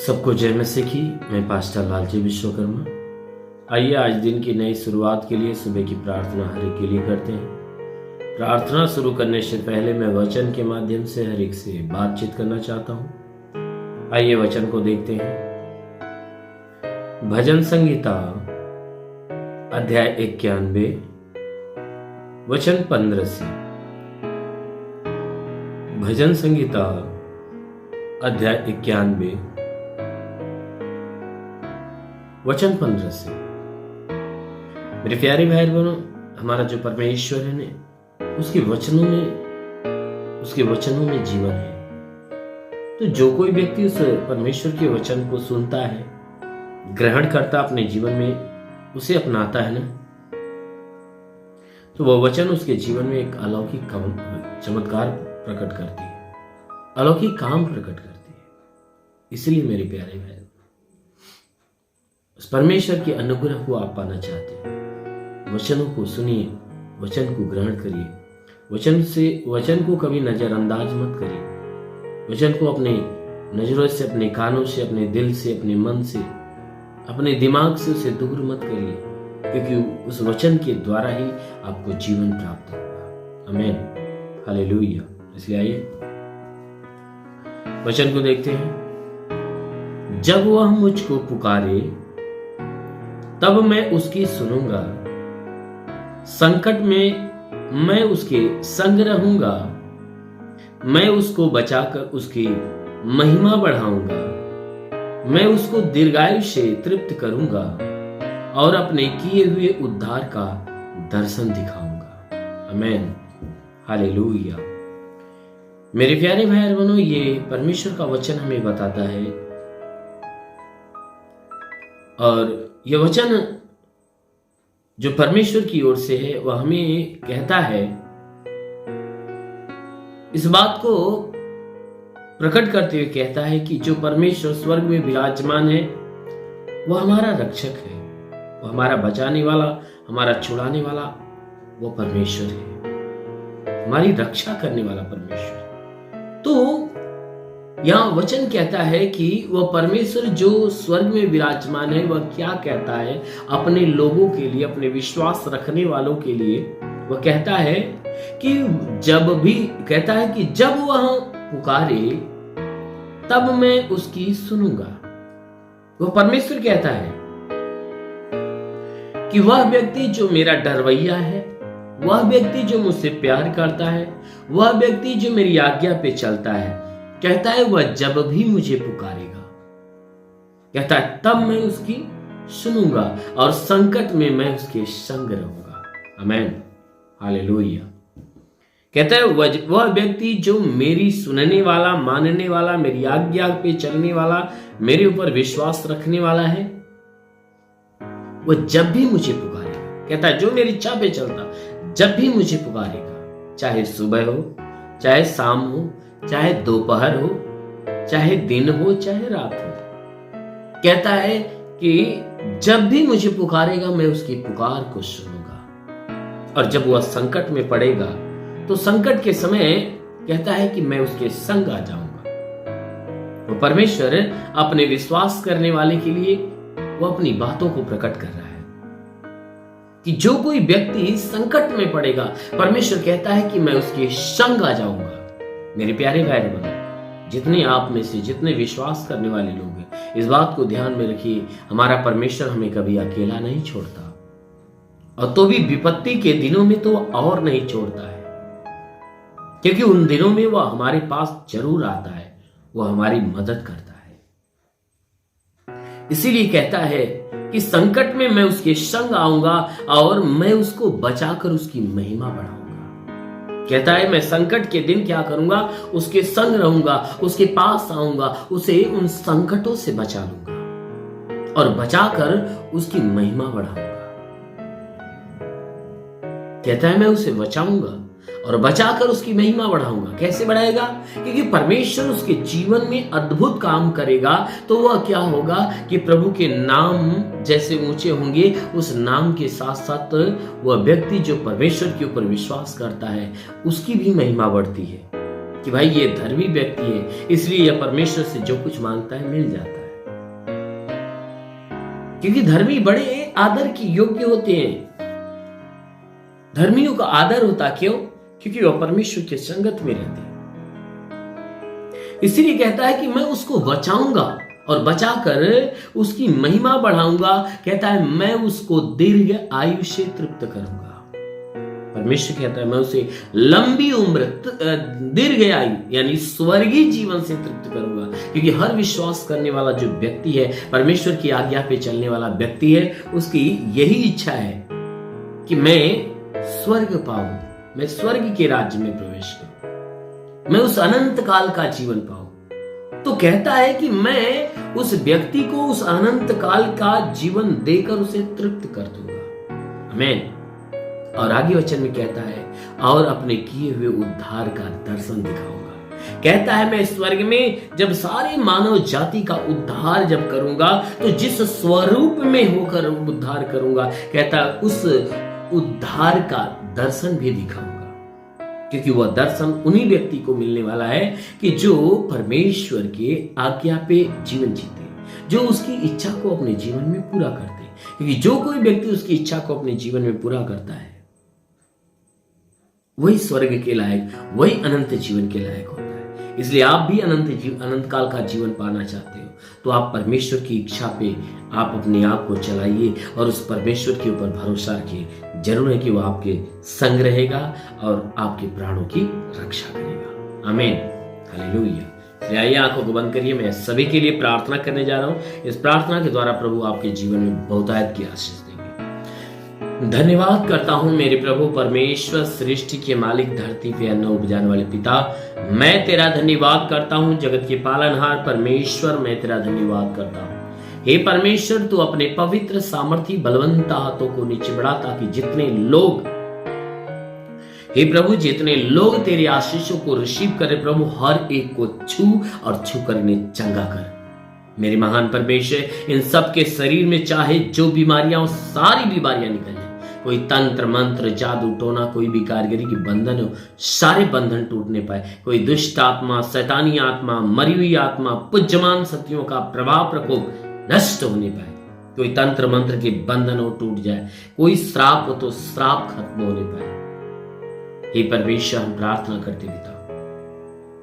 सबको जय मसीह की। मैं पास्टर लालजी विश्वकर्मा। आइए आज दिन की नई शुरुआत के लिए सुबह की प्रार्थना हर एक के लिए करते हैं। प्रार्थना शुरू करने से पहले मैं वचन के माध्यम से हर एक से बातचीत करना चाहता हूं। आइए वचन को देखते हैं। भजन संहिता अध्याय 91 वचन 15 से। भजन संहिता अध्याय 91 वचन 15 से। मेरे प्यारे भाई बहनों, हमारा जो परमेश्वर है ने उसके वचनों में जीवन है। तो जो कोई व्यक्ति उस परमेश्वर के वचन को सुनता है, ग्रहण करता, अपने जीवन में उसे अपनाता है ना, तो वह वचन उसके जीवन में एक अलौकिक चमत्कार प्रकट करती है, अलौकिक काम प्रकट करती है। इसलिए मेरे प्यारे भाई, उस परमेश्वर के अनुग्रह को आप पाना चाहते हैं, वचनों को सुनिए, वचन को ग्रहण करिए, वचन को कभी नजरअंदाज मत करिए। वचन को अपने नजरों से, अपने कानों से, अपने दिल से, अपने मन से, अपने दिमाग से उसे दूर मत करिए, क्योंकि उस वचन के द्वारा ही आपको जीवन प्राप्त होगा। आमीन, हालेलुया। इसलिए आइए वचन को देखते हैं। जब वह मुझको पुकारे तब मैं उसकी सुनूंगा, संकट में मैं उसके संग रहूंगा, मैं उसको बचाकर उसकी महिमा बढ़ाऊंगा, मैं उसको दीर्घायु से तृप्त करूंगा और अपने किए हुए उद्धार का दर्शन दिखाऊंगा। आमीन, हालेलुया। मेरे प्यारे भाई बहनों, ये परमेश्वर का वचन हमें बताता है, और यह वचन जो परमेश्वर की ओर से है वह हमें कहता है, इस बात को प्रकट करते हुए कहता है कि जो परमेश्वर स्वर्ग में विराजमान है वह हमारा रक्षक है, वह हमारा बचाने वाला, हमारा छुड़ाने वाला वो परमेश्वर है, हमारी रक्षा करने वाला परमेश्वर। तो यहां वचन कहता है कि वह परमेश्वर जो स्वर्ग में विराजमान है वह क्या कहता है अपने लोगों के लिए, अपने विश्वास रखने वालों के लिए। वह कहता है कि जब वह पुकारे तब मैं उसकी सुनूंगा। वह परमेश्वर कहता है कि वह व्यक्ति जो मेरा डरवैया है, वह व्यक्ति जो मुझसे प्यार करता है, वह व्यक्ति जो मेरी आज्ञा पे चलता है, कहता है वह जब भी मुझे पुकारेगा, कहता है तब मैं उसकी सुनूंगा और संकट में मैं उसके संग रहूंगा। आमीन, हालेलुया। कहता है वह व्यक्ति जो मेरी सुनने वाला, मानने वाला, मेरी आज्ञा पे चलने वाला, मेरे ऊपर विश्वास रखने वाला है, वह जब भी मुझे पुकारेगा, कहता है जो मेरी इच्छा पे चलता, जब भी मुझे पुकारेगा, चाहे सुबह हो, चाहे शाम हो, चाहे दोपहर हो, चाहे दिन हो, चाहे रात हो, कहता है कि जब भी मुझे पुकारेगा मैं उसकी पुकार को सुनूंगा। और जब वह संकट में पड़ेगा तो संकट के समय कहता है कि मैं उसके संग आ जाऊंगा। वो परमेश्वर अपने विश्वास करने वाले के लिए वो अपनी बातों को प्रकट कर रहा है कि जो कोई व्यक्ति संकट में पड़ेगा, परमेश्वर कहता है कि मैं उसके संग आ जाऊंगा। मेरे प्यारे भाई बहनों, जितने आप में से जितने विश्वास करने वाले लोग हैं, इस बात को ध्यान में रखिए, हमारा परमेश्वर हमें कभी अकेला नहीं छोड़ता, और तो भी विपत्ति के दिनों में तो और नहीं छोड़ता है, क्योंकि उन दिनों में वह हमारे पास जरूर आता है, वह हमारी मदद करता है। इसीलिए कहता है कि संकट में मैं उसके संग आऊंगा और मैं उसको बचाकर उसकी महिमा बढ़ाऊंगा। कहता है मैं संकट के दिन क्या करूंगा, उसके संग रहूंगा, उसके पास आऊंगा, उसे उन संकटों से बचा लूंगा और बचाकर उसकी महिमा बढ़ाऊंगा। कहता है मैं उसे बचाऊंगा और बचाकर उसकी महिमा बढ़ाऊंगा। कैसे बढ़ाएगा? क्योंकि परमेश्वर उसके जीवन में अद्भुत काम करेगा, तो वह क्या होगा कि प्रभु के नाम जैसे ऊंचे होंगे, उस नाम के साथ साथ वह व्यक्ति जो परमेश्वर के ऊपर विश्वास करता है उसकी भी महिमा बढ़ती है कि भाई ये धर्मी व्यक्ति है, इसलिए यह परमेश्वर से जो कुछ मांगता है मिल जाता है। क्योंकि धर्मी बड़े आदर के योग्य होते हैं। धर्मियों का आदर होता क्यों? क्योंकि वह परमेश्वर के संगत में रहते हैं। इसलिए कहता है कि मैं उसको बचाऊंगा और बचाकर उसकी महिमा बढ़ाऊंगा। कहता है मैं उसको दीर्घ आयु से तृप्त करूंगा। परमेश्वर कहता है मैं उसे लंबी उम्र, दीर्घ आयु यानी स्वर्गीय जीवन से तृप्त करूंगा। क्योंकि हर विश्वास करने वाला जो व्यक्ति है, परमेश्वर की आज्ञा पे चलने वाला व्यक्ति है, उसकी यही इच्छा है कि मैं स्वर्ग पाऊं, मैं स्वर्ग के राज्य में प्रवेश करूं, मैं उस अनंत काल का जीवन पाऊं। तो कहता है कि मैं उस व्यक्ति को उस अनंत काल का जीवन देकर उसे तृप्त कर दूंगा। आमीन। और आगे वचन में कहता है और अपने किए हुए उद्धार का दर्शन दिखाऊंगा। कहता है मैं स्वर्ग में जब सारी मानव जाति का उद्धार जब करूंगा, तो जिस स्वरूप में होकर उद्धार करूंगा, कहता है उस उद्धार का दर्शन भी दिखाऊंगा। क्योंकि वह दर्शन उन्हीं व्यक्ति को मिलने वाला है कि जो परमेश्वर के आज्ञा पे जीवन जीते, जो उसकी इच्छा को अपने जीवन में पूरा करते। क्योंकि जो कोई व्यक्ति उसकी इच्छा को अपने जीवन में पूरा करता है, वही स्वर्ग के लायक, वही अनंत जीवन के लायक होता है। इसलिए आप भी अनंत काल का जीवन पाना चाहते हो, तो आप परमेश्वर की इच्छा पे आप अपने आप को चलाइए और उस परमेश्वर के ऊपर भरोसा रखिए। जरूर है कि वो आपके संग रहेगा और आपके प्राणों की रक्षा करेगा। आमीन, हालेलुया। आइए आंखों को बंद करिए, मैं सभी के लिए प्रार्थना करने जा रहा हूं। इस प्रार्थना के द्वारा प्रभु आपके जीवन में बहुतायत की आशीष देंगे। धन्यवाद करता हूं मेरे प्रभु परमेश्वर, सृष्टि के मालिक, धरती पे अन्न उपजाने वाले पिता, मैं तेरा धन्यवाद करता हूं। जगत के पालनहार परमेश्वर, मैं तेरा धन्यवाद करता हूं। हे परमेश्वर, तू अपने पवित्र सामर्थी बलवंत हाथों को नीचे बढ़ा, ताकि जितने लोग, हे प्रभु, जितने लोग तेरी आशीषों को रिसीव करे प्रभु, हर एक को छू और छू कर इन्हें चंगा कर। मेरे महान परमेश्वर, इन सब के शरीर में चाहे जो बीमारियां हो, सारी बीमारियां निकल जाए। कोई तंत्र मंत्र, जादू टोना, कोई भी कारीगरी की बंधन हो, सारे बंधन टूटने पाए। कोई दुष्ट आत्मा, शैतानी आत्मा, मरी हुई आत्मा, पुज्यमान शक्तियों का प्रभाव प्रकोप नष्ट होने पाए। कोई तंत्र मंत्र के बंधन हो, टूट जाए। कोई श्राप हो तो श्राप खत्म होने पाए। हे परमेश्वर, हम प्रार्थना करते पिता,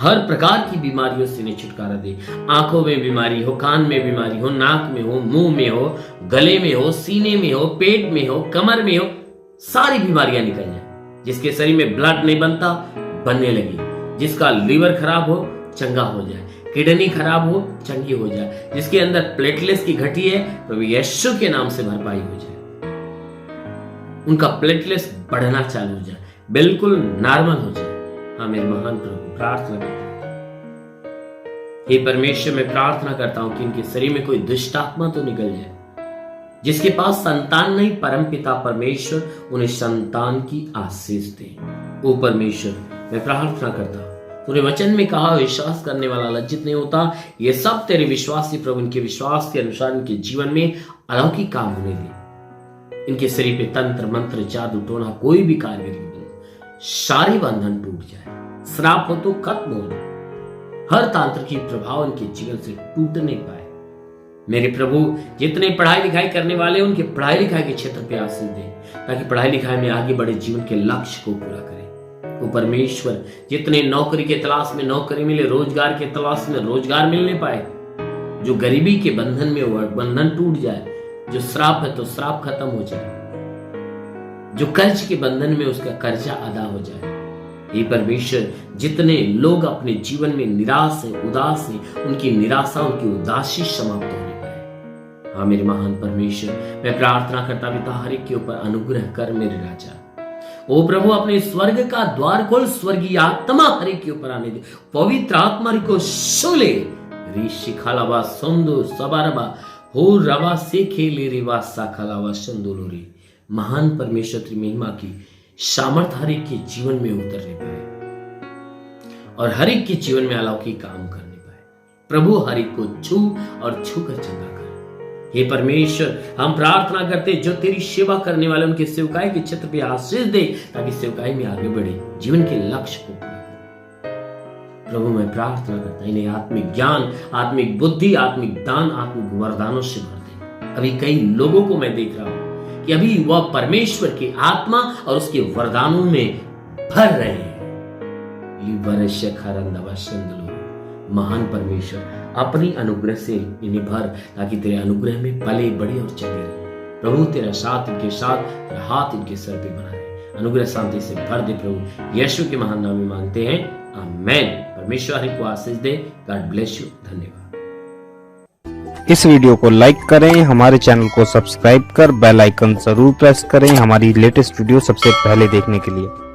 हर प्रकार की बीमारियों से इन्हें छुटकारा दे। आंखों में बीमारी हो, कान में बीमारी हो, नाक में हो, मुंह में हो, गले में हो, सीने में हो, पेट में हो, कमर में हो, सारी बीमारियां निकल जाए। जिसके शरीर में ब्लड नहीं बनता, बनने लगे। जिसका लीवर खराब हो, चंगा हो जाए। किडनी खराब हो, चंगी हो जाए। जिसके अंदर प्लेटलेट्स की घटी है, प्रभु यीशु के नाम से भरपाई हो जाए। उनका प्लेटलेट्स बढ़ना चालू हो जाए, बिल्कुल नॉर्मल हो जाए। हाँ मेरे महान प्रभु, प्रार्थना करता हूं। हे परमेश्वर, मैं प्रार्थना करता हूं कि इनके शरीर में कोई दुष्ट आत्मा तो निकल जाए। जिसके पास संतान नहीं, परम पिता परमेश्वर उन्हें संतान की आशीष दे। ओ परमेश्वर, मैं प्रार्थना करता हूं, तूने वचन में कहा विश्वास करने वाला लज्जित नहीं होता। ये सब तेरे विश्वासी प्रभु, इनके विश्वास के अनुसार इनके जीवन में अलौकिक काम होने दे। इनके शरीर पे तंत्र मंत्र, जादू टोना, कोई भी कार्य, सारे बंधन टूट जाए। श्राप हो तो खत्म हो जाए। हर तांत्रिक प्रभाव इनके जीवन से टूट नहीं पाए। मेरे प्रभु, जितने पढ़ाई लिखाई करने वाले, उनके पढ़ाई लिखाई के क्षेत्र पे आशीष दे, ताकि पढ़ाई लिखाई में आगे बढ़े, जीवन के लक्ष्य को पूरा करें। तो परमेश्वर, जितने नौकरी के तलाश में नौकरी मिले, रोजगार के तलाश में रोजगार मिलने पाए, जो गरीबी के बंधन में हुआ बंधन टूट जाए, जो श्राप है तो श्राप खत्म हो जाए, जो कर्ज के बंधन में उसका कर्जा अदा हो जाए। हे परमेश्वर, जितने लोग अपने जीवन में निराश है, उदास है, उनकी निराशा, उनकी उदासी समाप्त होने पाए। हाँ मेरे महान परमेश्वर, मैं प्रार्थना करता पिता, हर एक के ऊपर अनुग्रह कर मेरे राजा। ओ प्रभु, अपने स्वर्ग का द्वार खोल, स्वर्गीय आत्मा हर एक के ऊपर आने दे। पवित्र आत्मा को सोले ऋषि खालावा संदो सबारबा हो रवा से खेले रिवा सा खालावा संदोलोरी। महान परमेश्वर की महिमा की सामर्थ हर एक के जीवन में उतरने पाए और हर एक के जीवन में अलौकिक काम करने पाए। प्रभु, हर एक को छू और छू कर चंगा कर। हे परमेश्वर, हम प्रार्थना करते, जो तेरी सेवा करने वाले, उनके सेवकाई के क्षेत्र पे आशीष दे, ताकि सेवकाई में आगे बढ़े, जीवन के लक्ष्य को पूरा करे। प्रभु, मैं प्रार्थना करता, इन्हें आत्मिक ज्ञान, आत्मिक बुद्धि, आत्मिक दान, आत्मिक वरदानों से भर दे। अभी कई लोगों को मैं देख रहा हूं कि अभी वह परमेश्वर की आत्मा और उसके वरदानों में भर रहे हैं। महान परमेश्वर अपनी अनुग्रह से इन्हें भर, ताकि तेरे अनुग्रह में पले बढ़े और चले रहे। प्रभु तेरा साथ इनके साथ, तेरा हाथ इनके सर पे बना रहे। अनुग्रह शांति से भर दे प्रभु, यीशु के महान नाम में मांगते हैं, आमेन। परमेश्वर हरि को आशीष दे। God bless you. धन्यवाद। इस वीडियो को लाइक करें, हमारे चैनल को सब्सक्राइब कर बेल आइकन जरूर प्रेस करें हमारी लेटेस्ट वीडियो सबसे पहले देखने के लिए।